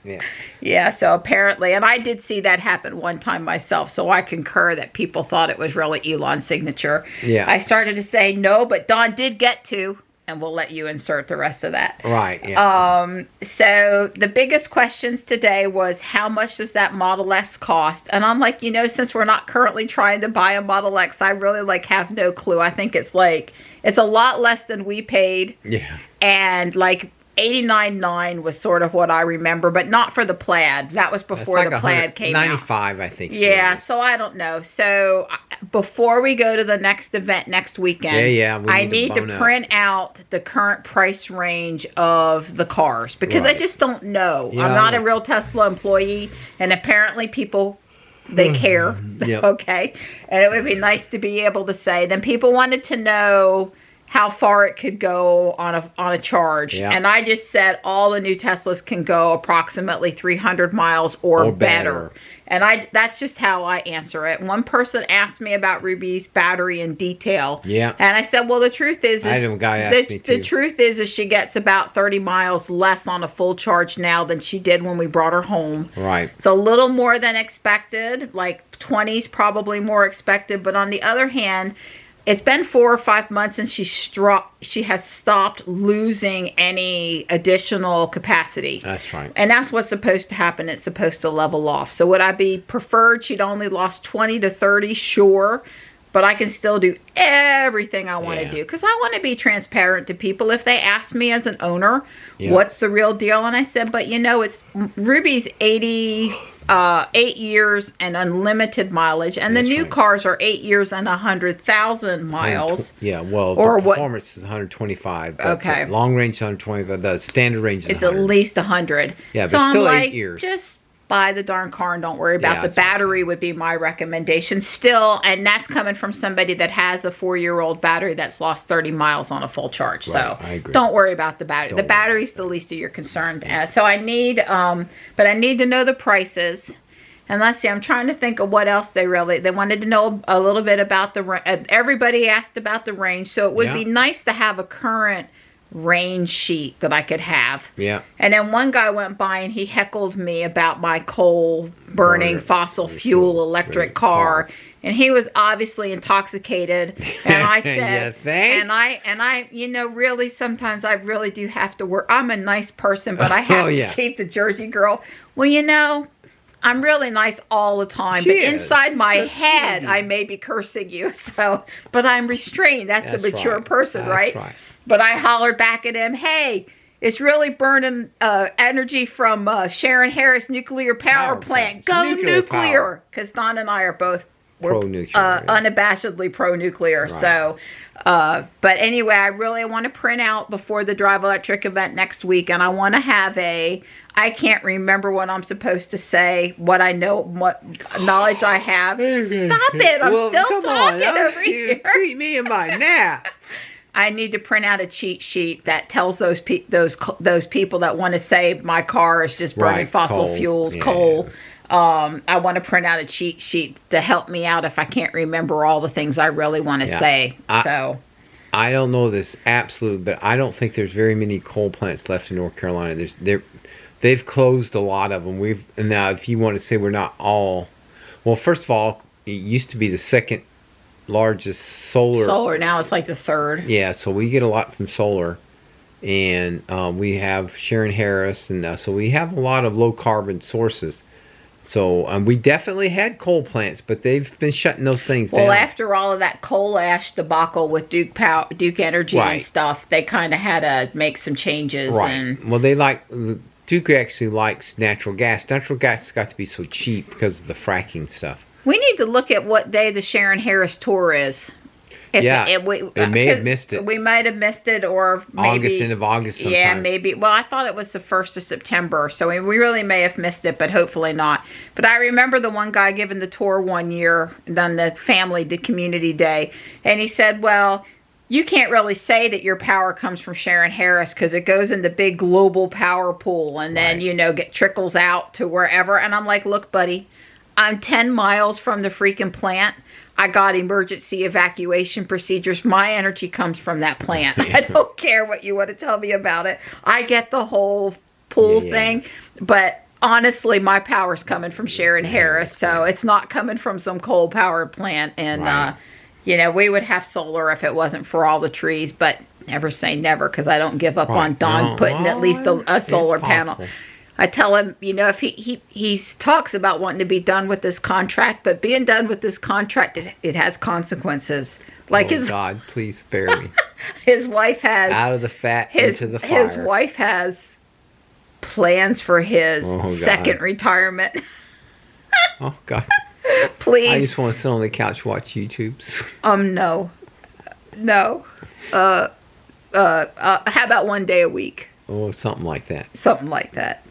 Yeah. So apparently, and I did see that happen one time myself. So I concur that people thought it was really Elon's signature. Yeah. I started to say no, but Dawn did get to. and we'll let you insert the rest of that. Right, yeah. So the biggest questions today was, how much does that Model S cost? And I'm like, you know, since we're not currently trying to buy a Model X, I really like have no clue. I think it's a lot less than we paid. Yeah. And like 89.9 was sort of what I remember, but not for the Plaid. That was before the Plaid came out. 95, I think. Yeah, so I don't know. So before we go to the next event next weekend, I need to print out the current price range of the cars, because I just don't know. Yeah, I'm not a real Tesla employee, and apparently people, they care. Yep. Okay. And it would be nice to be able to say. Then people wanted to know how far it could go on a charge. Yeah. And I just said all the new Teslas can go approximately 300 miles or better. And that's just how I answer it. One person asked me about Ruby's battery in detail. Yeah. And I said, well, the truth is I had a guy ask me too. The truth is she gets about 30 miles less on a full charge now than she did when we brought her home. Right. It's a little more than expected, like 20's probably more expected. But on the other hand, it's been 4 or 5 months and she has stopped losing any additional capacity. That's right. And that's what's supposed to happen. It's supposed to level off. So would I be preferred she'd only lost 20 to 30? Sure. But I can still do everything I want to do. Because I want to be transparent to people. If they ask me as an owner, what's the real deal? And I said, but you know, it's Ruby's 8 years and unlimited mileage, and the new cars are 8 years and 100,000 miles. Yeah, well, or the performance is 125. But okay. The long range is 125. The standard range is 100. At least 100. Yeah, but so still I'm 8 years. Just buy the darn car and don't worry about the that's battery would be my recommendation still, and that's coming from somebody that has a 4-year-old battery that's lost 30 miles on a full charge. Right, So I agree. don't worry about the battery. The battery's the least of your concern. So I need, but I need to know the prices. And let's see, I'm trying to think of what else they wanted to know a little bit about everybody asked about the range. So it would be nice to have a current range sheet that I could have. Yeah. And then one guy went by and he heckled me about my coal burning fossil fuel electric car. And he was obviously intoxicated. And I said, and I, you know, really sometimes I really do have to work. I'm a nice person, but I have to keep the Jersey girl. Well, you know, I'm really nice all the time, but inside my head, I may be cursing you. So, but I'm restrained. That's a mature person, right? But I hollered back at him, hey, it's really burning energy from Sharon Harris Nuclear Power Plant. Go nuclear! Because Don and I are both unabashedly pro-nuclear. Right. So, but anyway, I really want to print out before the Drive Electric event next week, and I want to have I can't remember what I'm supposed to say, what I know, what knowledge I have. Stop it! I'm still talking over here. Treat me in my nap. I need to print out a cheat sheet that tells those people that want to say my car is just burning fossil fuels, coal. I want to print out a cheat sheet to help me out if I can't remember all the things I really want to say. I don't know this absolute, but I don't think there's very many coal plants left in North Carolina. They've closed a lot of them. And now if you want to say we're not all, well, first of all, it used to be the second largest solar. Now it's like the third. Yeah, so we get a lot from solar, and we have Sharon Harris, and so we have a lot of low carbon sources. So we definitely had coal plants, but they've been shutting those things down. Well, after all of that coal ash debacle with Duke Energy and stuff, they kind of had to make some changes. Right. Well, Duke actually likes natural gas. Natural gas got to be so cheap because of the fracking stuff. We need to look at what day the Sharon Harris tour is. We may have missed it. We might have missed it, or maybe end of August sometimes. Yeah, maybe. Well, I thought it was the 1st of September, so we really may have missed it, but hopefully not. But I remember the one guy giving the tour one year, then the community day, and he said, well, you can't really say that your power comes from Sharon Harris because it goes in the big global power pool and then, trickles out to wherever. And I'm like, look, buddy, I'm 10 miles from the freaking plant. I got emergency evacuation procedures. My energy comes from that plant. I don't care what you want to tell me about it. I get the whole pool thing. But honestly, my power's coming from Sharon Harris. So it's not coming from some coal power plant. And, we would have solar if it wasn't for all the trees. But never say never because I don't give up Right. on Don No, putting at least a it's solar panel. possible. I tell him, you know, if he talks about wanting to be done with this contract, but being done with this contract, it has consequences. Like Oh God, please spare me. his wife has Out of the fat into the fire. his wife has plans for his Oh, God. second retirement. Oh God. Please. I just want to sit on the couch watch YouTubes. No. How about one day a week? Oh, something like that. Something like that.